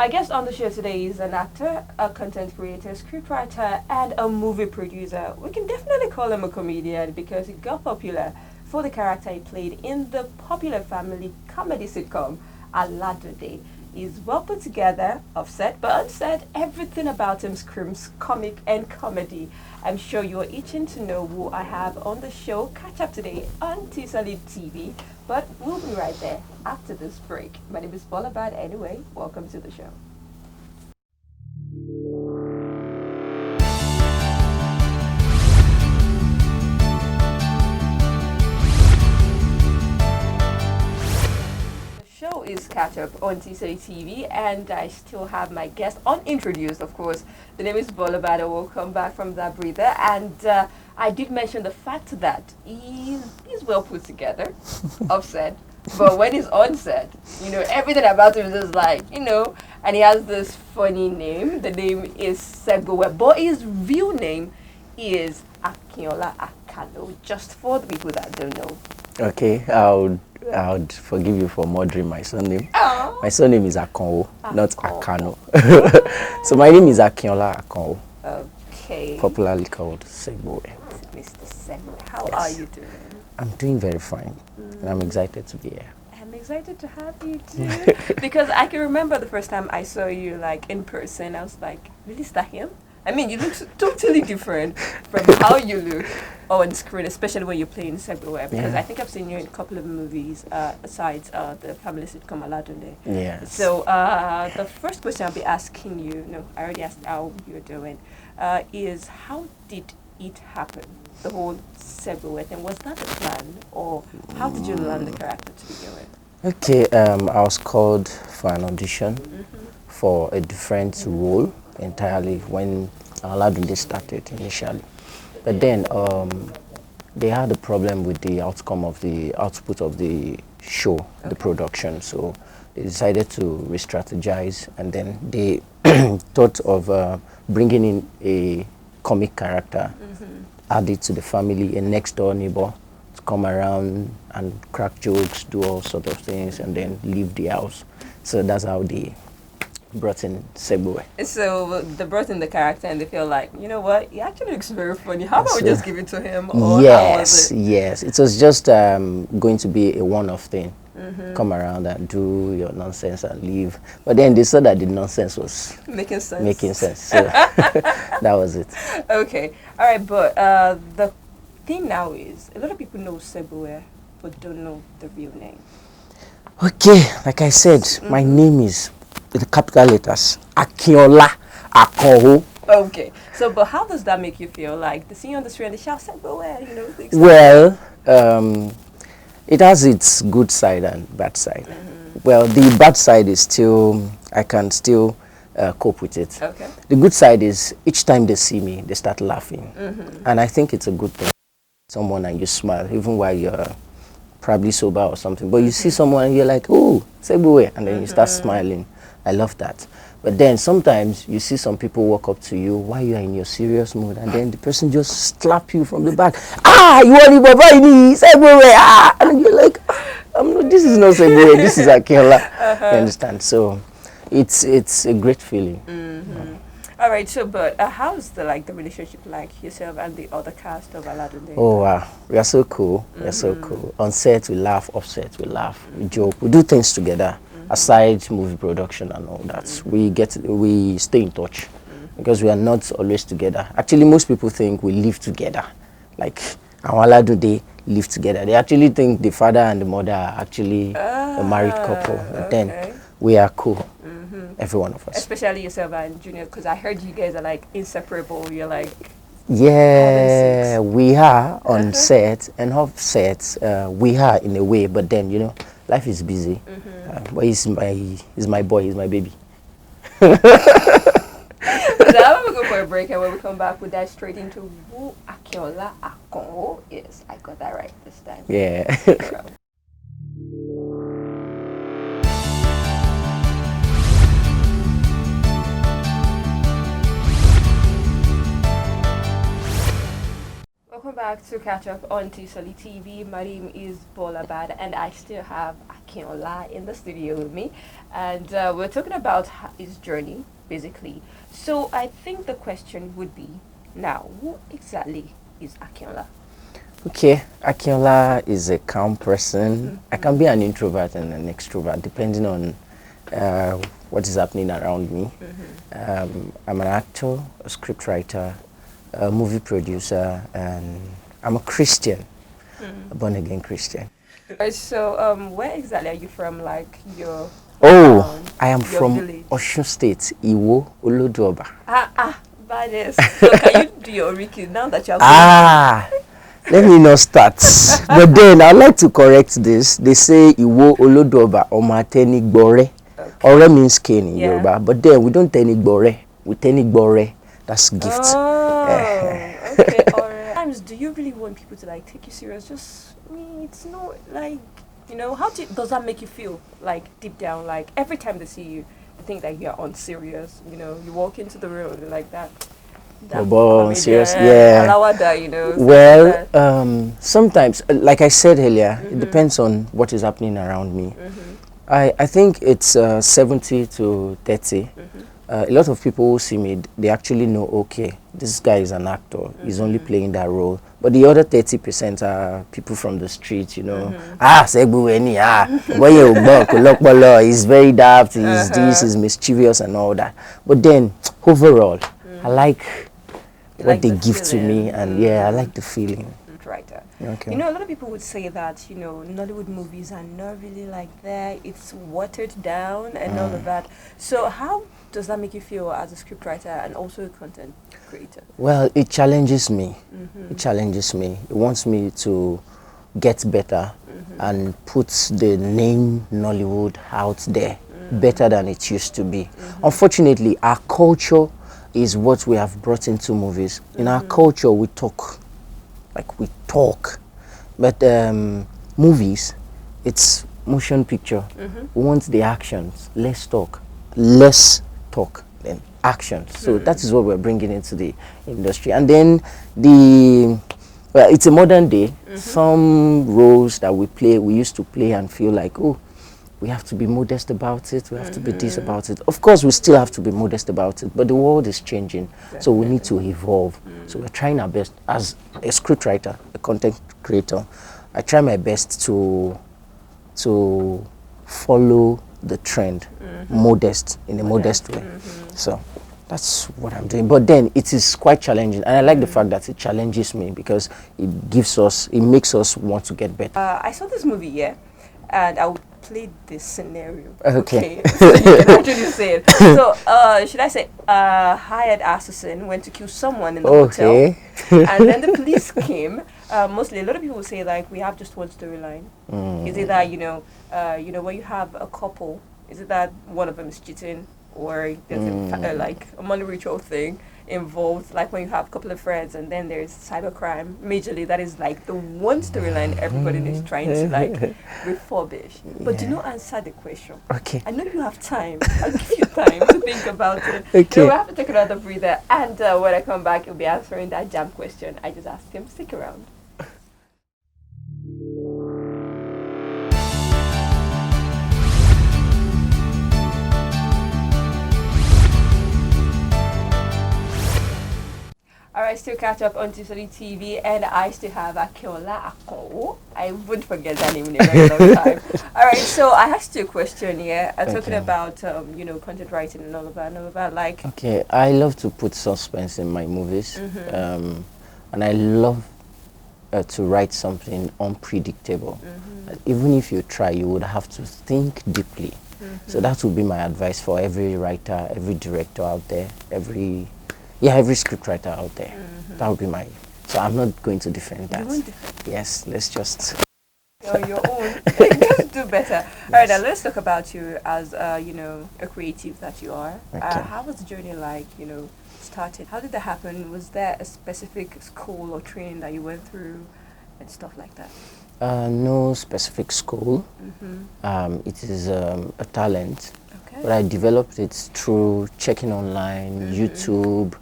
My guest on the show today is an actor, a content creator, scriptwriter, and a movie producer. We can definitely call him a comedian because he got popular for the character he played in the popular family comedy sitcom Aladunde. He's well put together, offset but unsaid. Everything about him screams comic and comedy. I'm sure you're itching to know who I have on the show Catchup today on T-Solid TV, but we'll be right there after this break. My name is Bolabad anyway. Welcome to the show. Show is Catchup on T-Solid TV, and I still have my guest unintroduced, of course. The name is Bolabad. I will come back from that breather, and I did mention the fact that he's well put together, offset, but when he's on set, everything about him is just like, and he has this funny name. The name is Segbowe, but his real name is AKINOLA AKANO, just for the people that don't know. Okay, I would forgive you for murdering my surname. Oh. My surname is AKANO, not Akano. So my name is AKINOLA AKANO. Okay. Popularly called Segbowe. Mr. Segbowe, how Yes. are you doing? I'm doing very fine, and I'm excited to be here. I'm excited to have you too. Because I can remember the first time I saw you in person, I was like, really, is that him? I mean, you look totally different from how you look on screen, especially when you're playing Segbowe. Because Yeah. I think I've seen you in a couple of movies besides the family sitcom Aladunde. Yes. So the first question I'll be asking you, I already asked how you're doing, is how did it happen? The whole Segbowe thing, was that the plan, or how did you learn the character to begin with? Okay, I was called for an audition for a different role entirely when Aladunde started initially. But then they had a problem with the outcome of the output of the show, the production. So they decided to re-strategize, and then they thought of bringing in a comic character, add it to the family, a next door neighbor to come around and crack jokes, do all sorts of things, and then leave the house. So that's how they brought in Segbowe. So they brought in the character and they feel like, you know what, he actually looks very funny. How about we So, just give it to him? Or yes, yes. It was just going to be a one-off thing. Come around and do your nonsense and leave. But then they saw that the nonsense was making sense. So that was it. Okay. All right. But the thing now is, a lot of people know Segbowe, but don't know the real name. Okay, like I said, my name is, with the capital letters, AKINOLA AKANO. Okay. So, but how does that make you feel? Like, they see you on the street and they shout Segbowe, things like Well, it has its good side and bad side. Well, the bad side is still, I can still cope with it. Okay. The good side is each time they see me, they start laughing. And I think it's a good thing. Someone and you smile, even while you're probably sober or something. But you see someone and you're like, oh, Segbowe, and then you start smiling. I love that. But then sometimes you see some people walk up to you while you are in your serious mood, and then the person just slap you from the back. Ah, you want to buy Segbowe? Ah, and you're like, this is not Segbowe, this is AKINOLA. You understand? So it's a great feeling. All right. So, but how's the relationship like yourself and the other cast of Aladunde? Oh wow, we are so cool. We are so cool. On set we laugh, off set we laugh, we joke, we do things together. Aside movie production and all that, we stay in touch because we are not always together. Actually, most people think we live together, like AWON ALADUNDE live together. They actually think the father and the mother are actually a married couple. But then we are cool, every one of us. Especially yourself and Junior, because I heard you guys are inseparable. You're like, yeah, we are on set and off set. We are in a way, but then life is busy. But he's my boy, he's my baby. So I'm gonna go for a break, and when we come back, we'll dive straight into who AKINOLA AKANO is. I got that right this time. Yeah. welcome back to Catch Up on Tisoli TV. My name is Bolabad, and I still have AKINOLA in the studio with me. And we're talking about his journey, basically. So I think the question would be, now, who exactly is AKINOLA? Okay, AKINOLA is a calm person. I can be an introvert and an extrovert, depending on what is happening around me. I'm an actor, a scriptwriter, a movie producer, and I'm a Christian, a born-again Christian. So, where exactly are you from? Like your I am from village? Osun State, AWON ALADUNDE. Badness. So can you do your Ricky now that you're Let me not start. But then I'd like to correct this. They say AWON ALADUNDE or Tenigbore. Ore means cane in Yoruba, but then we don't Tenigbore. We Tenigbore. That's gift. Oh, okay, alright. Sometimes, do you really want people to like take you serious? Just, it's not like, how does that make you feel? Like deep down, like every time they see you, they think that you're unserious. You walk into the room like that. Serious, yeah. Alawada, Well, sometimes, like I said earlier, it depends on what is happening around me. I think it's 70 to 30. A lot of people who see me, they actually know, okay, this guy is an actor. He's only playing that role. But the other 30% are people from the street, Segbowe, he's very daft, he's this, he's mischievous and all that. But then, overall, I like what they give to me, and I like the feeling. Writer. Okay. A lot of people would say that, Nollywood movies are not really like that. It's watered down and all of that. So how does that make you feel as a scriptwriter and also a content creator? Well, it challenges me. It challenges me. It wants me to get better and put the name Nollywood out there better than it used to be. Unfortunately, our culture is what we have brought into movies. In our culture, we talk. But movies, it's motion picture. We want the actions. Less talk than actions. So that is what we're bringing into the industry. And then it's a modern day. Some roles that we used to play and feel like, oh, we have to be modest about it, we have to be this about it. Of course, we still have to be modest about it, but the world is changing, so we need to evolve. So we're trying our best. As a scriptwriter, a content creator, I try my best to follow the trend, in a modest way. So that's what I'm doing. But then it is quite challenging, and I like the fact that it challenges me because it makes us want to get better. I saw this movie, and I would play this scenario. Okay. So you can actually say it. So, should I say, hired assassin went to kill someone in the hotel, and then the police came. Mostly, a lot of people say like we have just one storyline. Is it that when you have a couple, is it that one of them is cheating, or there's like a money ritual thing involved, like when you have a couple of friends and then there's cybercrime majorly, that is like the one storyline everybody is trying to like refurbish. But do not answer the question. Okay. I know you have time. I'll give you time to think about it. Okay. We have to take another breather, and when I come back, you'll be answering that jam question I just asked him. Stick around. Alright, still Catch Up on Tisoli TV, and I still have AKINOLA AKANO. I wouldn't forget that name in a very long time. Alright, so I asked you a question here, talking about, content writing and all of that, like... Okay, I love to put suspense in my movies, and I love to write something unpredictable. Even if you try, you would have to think deeply. So that would be my advice for every writer, every director out there, every scriptwriter out there. That would be so I'm not going to defend that. You won't defend. Yes, let's just... On your own. Just do better. Alright, now let's talk about you as, a creative that you are. Okay. How was the journey like, started? How did that happen? Was there a specific school or training that you went through and stuff like that? No specific school. It is a talent. Okay. But I developed it through checking online, YouTube,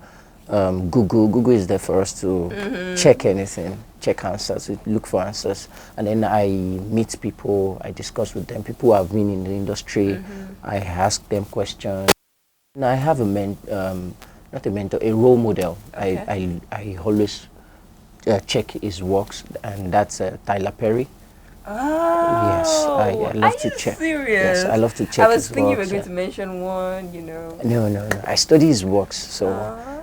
Google. Google is there for us to check anything, check answers, look for answers. And then I meet people, I discuss with them, people who have been in the industry. I ask them questions. And I have not a mentor, a role model. Okay. I always check his works, and that's Tyler Perry. Oh, Yes, I love to check. Serious? Yes, I love to check. I was his thinking you were works, going to mention one, you know. No. I study his works, so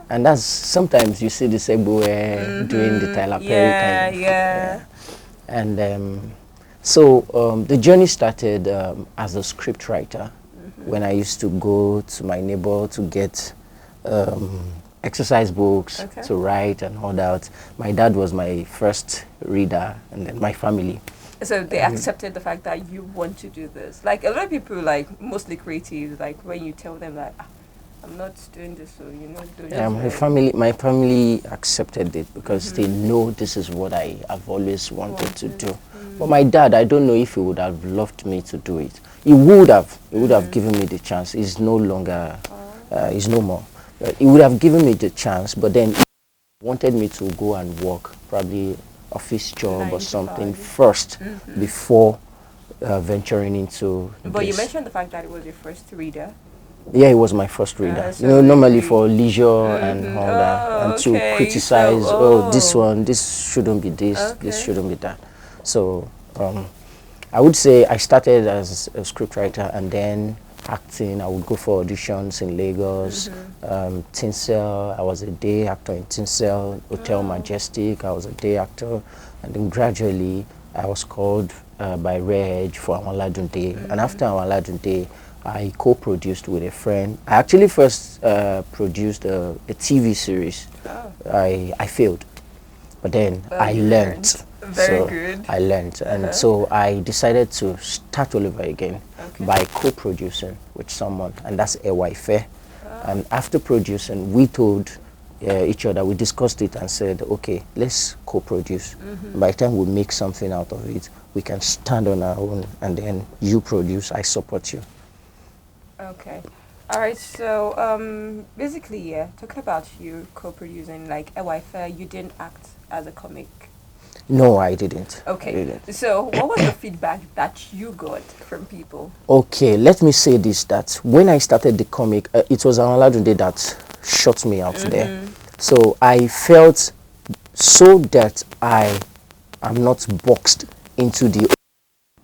and that's sometimes you see the Segbowe doing the Tyler Perry kind of. Yeah. And so the journey started as a script writer when I used to go to my neighbor to get exercise books to write and all that. My dad was my first reader, and then my family. So they accepted the fact that you want to do this. Like a lot of people, like mostly creatives, like when you tell them that I'm not doing this, so you know, my family accepted it because they know this is what I have always wanted to do. But my dad, I don't know if he would have loved me to do it. He would have given me the chance. He's no longer, he's no more. He would have given me the chance, but then he wanted me to go and work, probably office job or something first before venturing into But this. you mentioned the fact that it was your first reader. Yeah, it was my first reader. So you know, normally for leisure and all that, and to criticize, this shouldn't be this, this shouldn't be that. So I would say I started as a scriptwriter, and then acting. I would go for auditions in Lagos, Tinsel. I was a day actor in Tinsel, Hotel Majestic. I was a day actor, and then gradually I was called by Reg for AWON ALADUNDE, and after AWON ALADUNDE, I co-produced with a friend. I actually first produced a TV series. I failed, but then I learned. Very good. I learned, and so I decided to start all over again by co-producing with someone, and that's Ewife. And after producing, we told each other, we discussed it and said, okay, let's co-produce. By the time we make something out of it, we can stand on our own, and then you produce, I support you. Okay. All right, so basically, yeah, talking about you co-producing, like Ewife, you didn't act as a comic. No, I didn't. Okay. I didn't. So what was the feedback that you got from people? Okay, let me say this, that when I started the comic, it was AWON ALADUNDE that shot me out there. So I felt so that I am not boxed into the,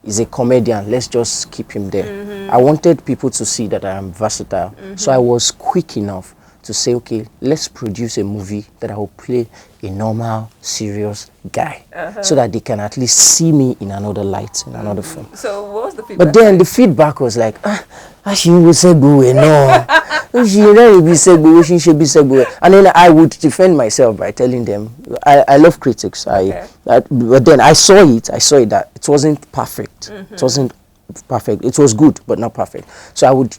he's a comedian, let's just keep him there. I wanted people to see that I am versatile. So I was quick enough to say, okay, let's produce a movie that I will play a normal, serious guy, so that they can at least see me in another light, in another film. So what was the feedback? But then the feedback was like, she will Segbowe, no. She will be Segbowe, she should be Segbowe. And then I would defend myself by telling them, I love critics. But then I saw it that it wasn't perfect. It wasn't perfect. It was good, but not perfect. So I would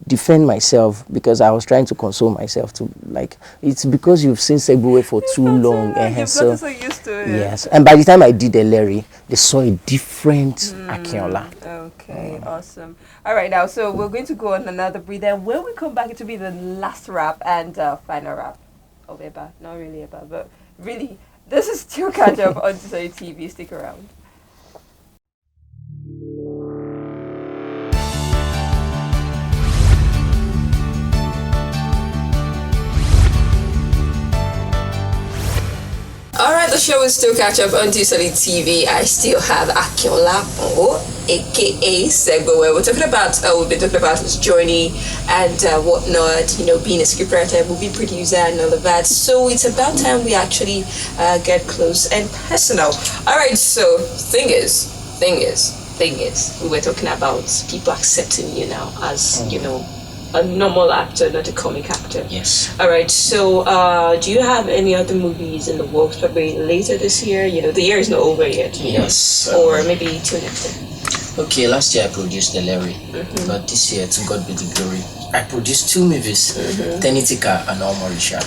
defend myself because I was trying to console myself to, like, it's because you've seen Segbowe for too long. You've gotten so used to it. Yes, and by the time I did Larry, they saw a different Akinola. Okay, awesome. All right, now, so we're going to go on another breather. When we come back, it will be the last rap and final rap of Eba. Not really Eba, but really, this is still Catchup on Unserious TV. Stick around. Alright, the show is still Catchup on Unserious TV. I still have AKINOLA AKANO, aka Segbowe. We'll be talking about his journey and whatnot, you know, being a scriptwriter, movie producer, and all of that. So it's about time we actually get close and personal. Alright, so thing is, we were talking about people accepting you now as, you know, a normal actor, not a comic actor. Yes. All right. So, do you have any other movies in the works? Probably later this year. You know, the year is not over yet. Yes. Or maybe till next year. Okay. Last year I produced Larry, but this year, to God be the glory, I produced 2 movies, Tenitika and Omorisha.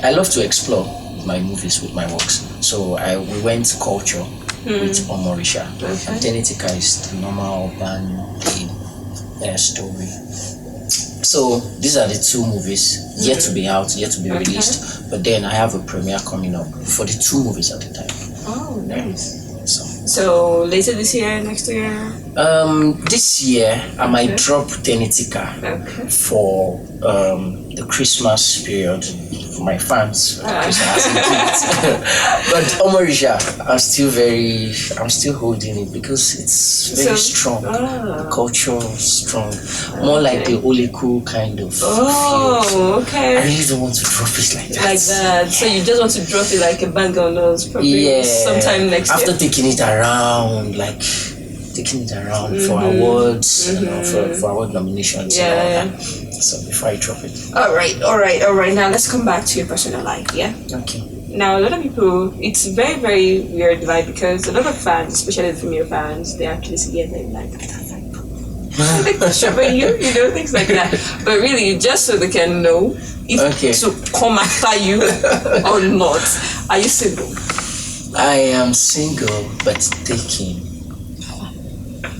I love to explore my movies with my works, so we went culture with Omorisha, and Tenitika is the normal urban story. So these are the two movies yet to be out, yet to be released. But then I have a premiere coming up for the two movies at the time. Oh, nice. So later this year, next year? This year I might drop Tenitika for the Christmas period for my fans. Christmas but Omorisha, I'm still holding it because it's very strong. The culture is strong. More like the Oleku kind of feel. Okay. I really don't want to drop it like that. Like that. So you just want to drop it like a bang on those probably sometime next year. After taking it around, for awards, for award nominations. So before I drop it. All right. Now let's come back to your personal life. Yeah. Okay. Now a lot of people, it's very, very weird, like because a lot of fans, especially the female fans, they actually see it and they're like, shoving you know, things like that. But really, just so they can know if to come after you or not. Are you single? I am single, but taking.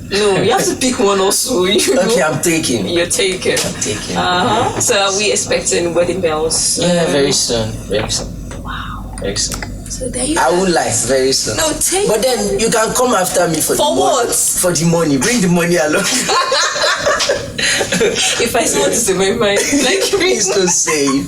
No, you have to pick one also. Okay, I'm taking. You're taking. I'm taking. So are we expecting wedding bells? Yeah, very soon. Wow. Very soon. So there you I would like very soon. No, take. But then you can come after me for the what? Money. For the money. Bring the money along. If I say what is in my mind, like please don't say it.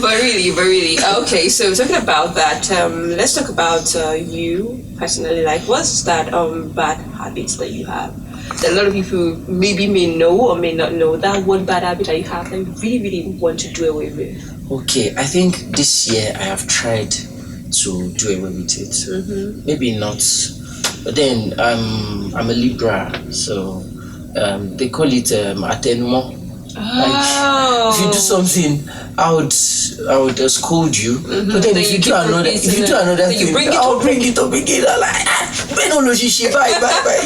But really. Okay, so talking about that, let's talk about you personally. Like, what's that bad habits that you have? That a lot of people maybe may know or may not know. That one bad habit that you have that you really want to do away with. Okay, I think this year I have tried to do away with it. Maybe not, but then I'm a Libra, so they call it attenuement. Like if you do something, I would scold you. But then if you do another thing, I'll bring it up again. Like,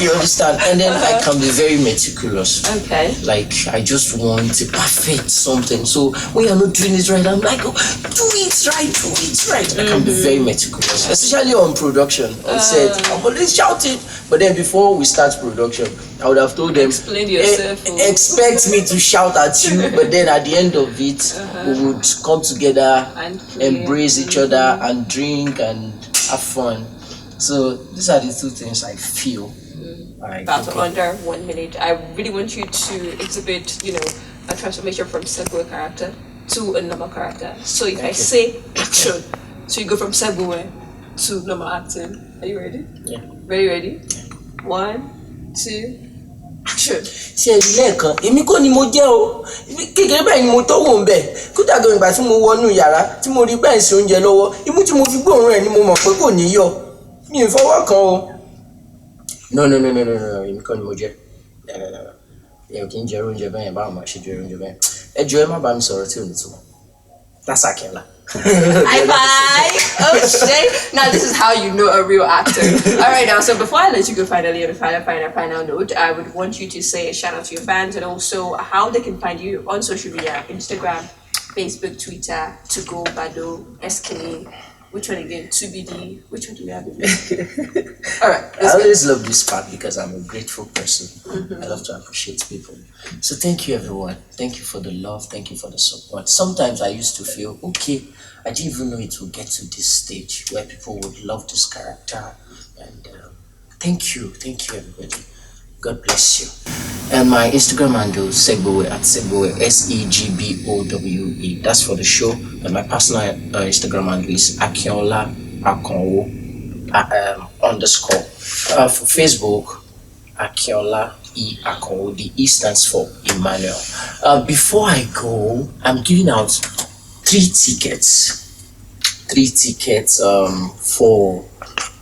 you understand? And then I can be very meticulous. Okay. Like I just want to perfect something. So when you're not doing it right, I'm like, do it right. I can be very meticulous, especially on production. On set, I'm always shouting. But then before we start production, I would have told them, explain yourself. Expect me to shout at you, but then at the end of it, we would come together, and embrace each other, and drink and have fun. So these are the two things I feel. About under 1 minute, I really want you to exhibit, a transformation from Segbowe character to a normal character. So if I say action, so you go from Segbowe to normal acting. Are you ready? Yeah. Very ready? 1, 2, action. Ṣé lẹ́ẹ̀kan èmi kò ní mo jẹ́ o kékeré báyìí ni mo tó wò ń bẹ̀ kódà gan ìgbà tí mo wọnú yàrá tí mo rí bẹ́ẹ̀ sí oúnjẹ lọ́wọ́ imú tí mo fi gbóòórùn ẹ̀ ni mo mọ̀ pé kò ní yọ mi ì fọwọ́ kan o. No èmi kọ́ ni mo jẹ́ ẹ ò kí ń jẹ oúnjẹ bẹ́ẹ̀ báwo máa ṣe jẹ oúnjẹ bẹ́ẹ̀ ẹ jọ̀ọ́ ẹ má bá mi sọ̀rọ̀ tí ò ní túmọ̀. That's Akinola. High five! Oh shit! Now this is how you know a real actor. Alright now, so before I let you go finally on the final note, I would want you to say a shout out to your fans and also how they can find you on social media, Instagram, Facebook, Twitter, Tugo, Bado, Eskini. Which one again? 2BD. Which one do we have again? Alright. I always love this part because I'm a grateful person. I love to appreciate people. So thank you everyone. Thank you for the love. Thank you for the support. Sometimes I used to feel, okay, I didn't even know it would get to this stage where people would love this character. And thank you everybody. God bless you. And my Instagram handle is Segbowe at Segbowe, Segbowe. That's for the show. And my personal Instagram handle is AKINOLA AKANO _ for Facebook, Akinola AKANO. The E stands for Emmanuel. Before I go, I'm giving out 3 tickets. 3 tickets for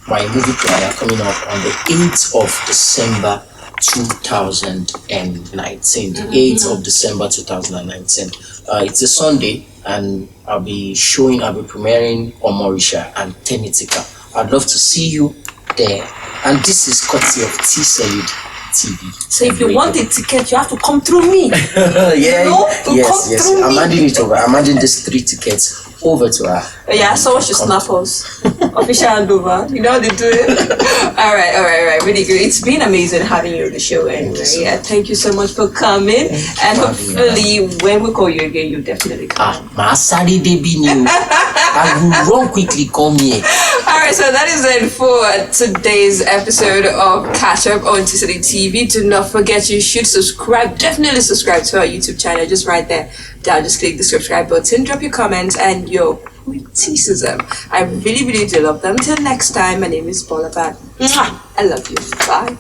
my movie premiere coming up on the 8th of December 2019. The 8th of December 2019. It's a Sunday, and I'll be premiering Omorisha and Tenitika. I'd love to see you there. And this is courtesy of T-Solid TV. So if you want a ticket, you have to come through me. Yes. I'm handing it over. I'm handing these 3 tickets over to her. Yeah, someone should snap us. Official handover. You know how they do it. All right. Really good. It's been amazing having you on the show anyway. Yeah, thank you so much for coming. And hopefully, when we call you again, you'll definitely come. Masari Debi New. I will run quickly, come here. Alright, so that is it for today's episode of Catchup on City TV. Do not forget, you should subscribe. Definitely subscribe to our YouTube channel. Just right there down, just click the subscribe button, drop your comments and your criticism. I really do love them. Till next time, my name is Bolabad. I love you. Bye.